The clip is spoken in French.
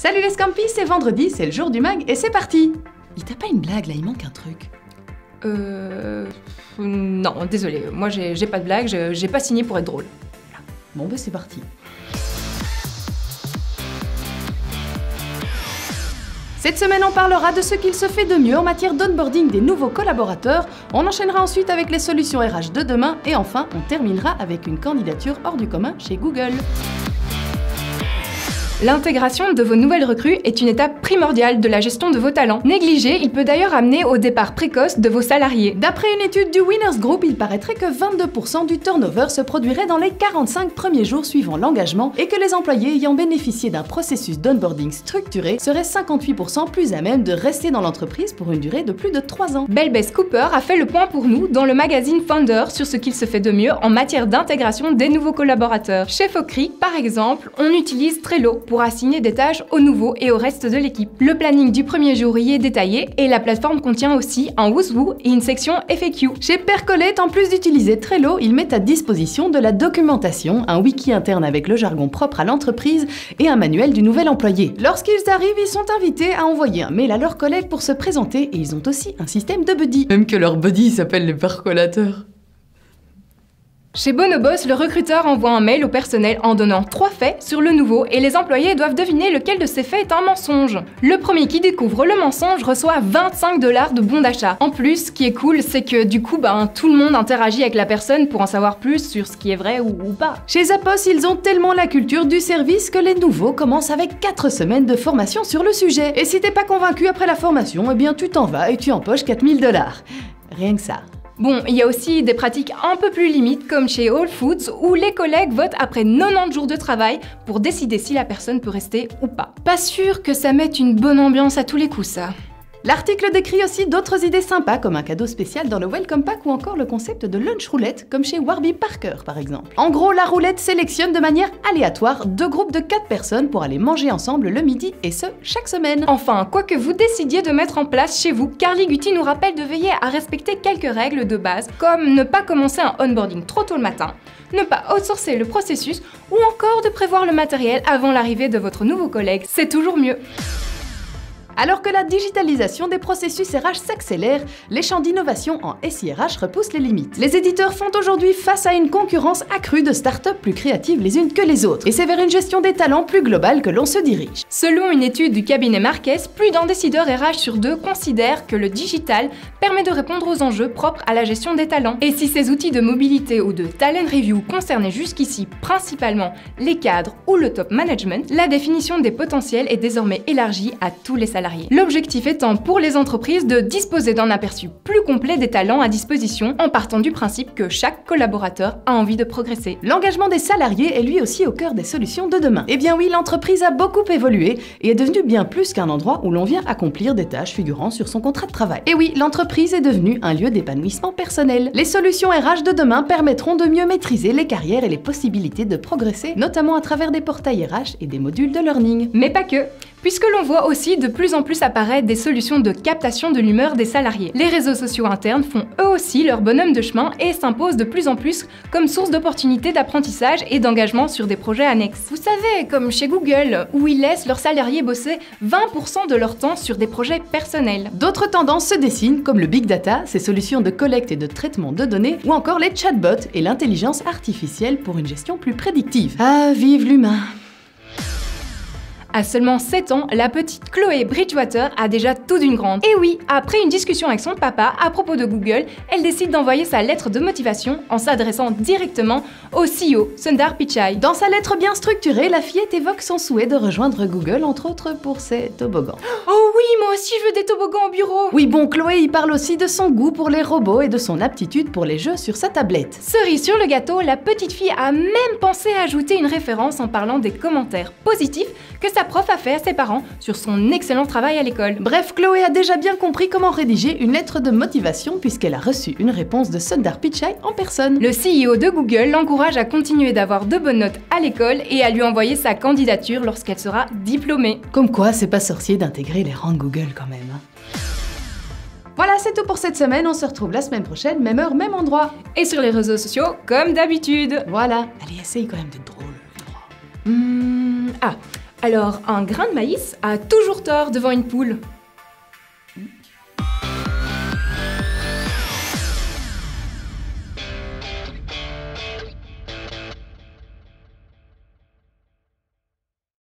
Salut les Scampis, c'est vendredi, c'est le jour du mag et c'est parti. Il t'a pas une blague là, il manque un truc. Non, désolé, moi j'ai pas de blague, j'ai pas signé pour être drôle. Bon bah c'est parti. Cette semaine, on parlera de ce qu'il se fait de mieux en matière d'onboarding des nouveaux collaborateurs, on enchaînera ensuite avec les solutions RH de demain et enfin, on terminera avec une candidature hors du commun chez Google. L'intégration de vos nouvelles recrues est une étape primordiale de la gestion de vos talents. Négligé, il peut d'ailleurs amener au départ précoce de vos salariés. D'après une étude du Winners Group, il paraîtrait que 22% du turnover se produirait dans les 45 premiers jours suivant l'engagement et que les employés ayant bénéficié d'un processus d'onboarding structuré seraient 58% plus à même de rester dans l'entreprise pour une durée de plus de 3 ans. Bell Best Cooper a fait le point pour nous dans le magazine Founder sur ce qu'il se fait de mieux en matière d'intégration des nouveaux collaborateurs. Chez Focri, par exemple, on utilise Trello pour assigner des tâches aux nouveaux et au reste de l'équipe. Le planning du premier jour y est détaillé et la plateforme contient aussi un Who's-Who et une section FAQ. Chez Percolate, en plus d'utiliser Trello, ils mettent à disposition de la documentation, un wiki interne avec le jargon propre à l'entreprise et un manuel du nouvel employé. Lorsqu'ils arrivent, ils sont invités à envoyer un mail à leurs collègues pour se présenter et ils ont aussi un système de buddy. Même que leur buddy s'appelle les percolateurs. Chez Bonobos, le recruteur envoie un mail au personnel en donnant 3 faits sur le nouveau et les employés doivent deviner lequel de ces faits est un mensonge. Le premier qui découvre le mensonge reçoit 25 $ de bons d'achat. En plus, ce qui est cool, c'est que du coup, tout le monde interagit avec la personne pour en savoir plus sur ce qui est vrai ou pas. Chez Zappos, ils ont tellement la culture du service que les nouveaux commencent avec 4 semaines de formation sur le sujet. Et si t'es pas convaincu après la formation, eh bien tu t'en vas et tu empoches 4000 $. Rien que ça. Bon, il y a aussi des pratiques un peu plus limites comme chez Whole Foods où les collègues votent après 90 jours de travail pour décider si la personne peut rester ou pas. Pas sûr que ça mette une bonne ambiance à tous les coups ça. L'article décrit aussi d'autres idées sympas comme un cadeau spécial dans le Welcome Pack ou encore le concept de lunch roulette comme chez Warby Parker par exemple. En gros, la roulette sélectionne de manière aléatoire 2 groupes de 4 personnes pour aller manger ensemble le midi et ce, chaque semaine. Enfin, quoi que vous décidiez de mettre en place chez vous, Carly Gutti nous rappelle de veiller à respecter quelques règles de base comme ne pas commencer un onboarding trop tôt le matin, ne pas outsourcer le processus ou encore de prévoir le matériel avant l'arrivée de votre nouveau collègue, c'est toujours mieux. Alors que la digitalisation des processus RH s'accélère, les champs d'innovation en SIRH repoussent les limites. Les éditeurs font aujourd'hui face à une concurrence accrue de startups plus créatives les unes que les autres, et c'est vers une gestion des talents plus globale que l'on se dirige. Selon une étude du cabinet Marquez, plus d'un décideur RH sur 2 considère que le digital permet de répondre aux enjeux propres à la gestion des talents. Et si ces outils de mobilité ou de talent review concernaient jusqu'ici principalement les cadres ou le top management, la définition des potentiels est désormais élargie à tous les salariés. L'objectif étant pour les entreprises de disposer d'un aperçu plus complet des talents à disposition en partant du principe que chaque collaborateur a envie de progresser. L'engagement des salariés est lui aussi au cœur des solutions de demain. Eh bien oui, l'entreprise a beaucoup évolué et est devenue bien plus qu'un endroit où l'on vient accomplir des tâches figurant sur son contrat de travail. Et oui, l'entreprise est devenue un lieu d'épanouissement personnel. Les solutions RH de demain permettront de mieux maîtriser les carrières et les possibilités de progresser, notamment à travers des portails RH et des modules de learning. Mais pas que, puisque l'on voit aussi de plus en plus apparaître des solutions de captation de l'humeur des salariés. Les réseaux sociaux internes font eux aussi leur bonhomme de chemin et s'imposent de plus en plus comme source d'opportunités d'apprentissage et d'engagement sur des projets annexes. Vous savez, comme chez Google, où ils laissent leurs salariés bosser 20% de leur temps sur des projets personnels. D'autres tendances se dessinent, comme le big data, ces solutions de collecte et de traitement de données, ou encore les chatbots et l'intelligence artificielle pour une gestion plus prédictive. Ah, vive l'humain! À seulement 7 ans, la petite Chloé Bridgewater a déjà tout d'une grande. Et oui, après une discussion avec son papa à propos de Google, elle décide d'envoyer sa lettre de motivation en s'adressant directement au CEO, Sundar Pichai. Dans sa lettre bien structurée, la fillette évoque son souhait de rejoindre Google, entre autres pour ses toboggans. Oh oui, moi aussi je veux des toboggans au bureau! Oui bon, Chloé y parle aussi de son goût pour les robots et de son aptitude pour les jeux sur sa tablette. Cerise sur le gâteau, la petite fille a même pensé à ajouter une référence en parlant des commentaires positifs que sa prof a fait à ses parents sur son excellent travail à l'école. Bref, Chloé a déjà bien compris comment rédiger une lettre de motivation puisqu'elle a reçu une réponse de Sundar Pichai en personne. Le CEO de Google l'encourage à continuer d'avoir de bonnes notes à l'école et à lui envoyer sa candidature lorsqu'elle sera diplômée. Comme quoi, c'est pas sorcier d'intégrer les rangs Google quand même. Voilà, c'est tout pour cette semaine, on se retrouve la semaine prochaine, même heure, même endroit. Et sur les réseaux sociaux, comme d'habitude. Voilà, allez, essaye quand même d'être drôle. Alors, un grain de maïs a toujours tort devant une poule.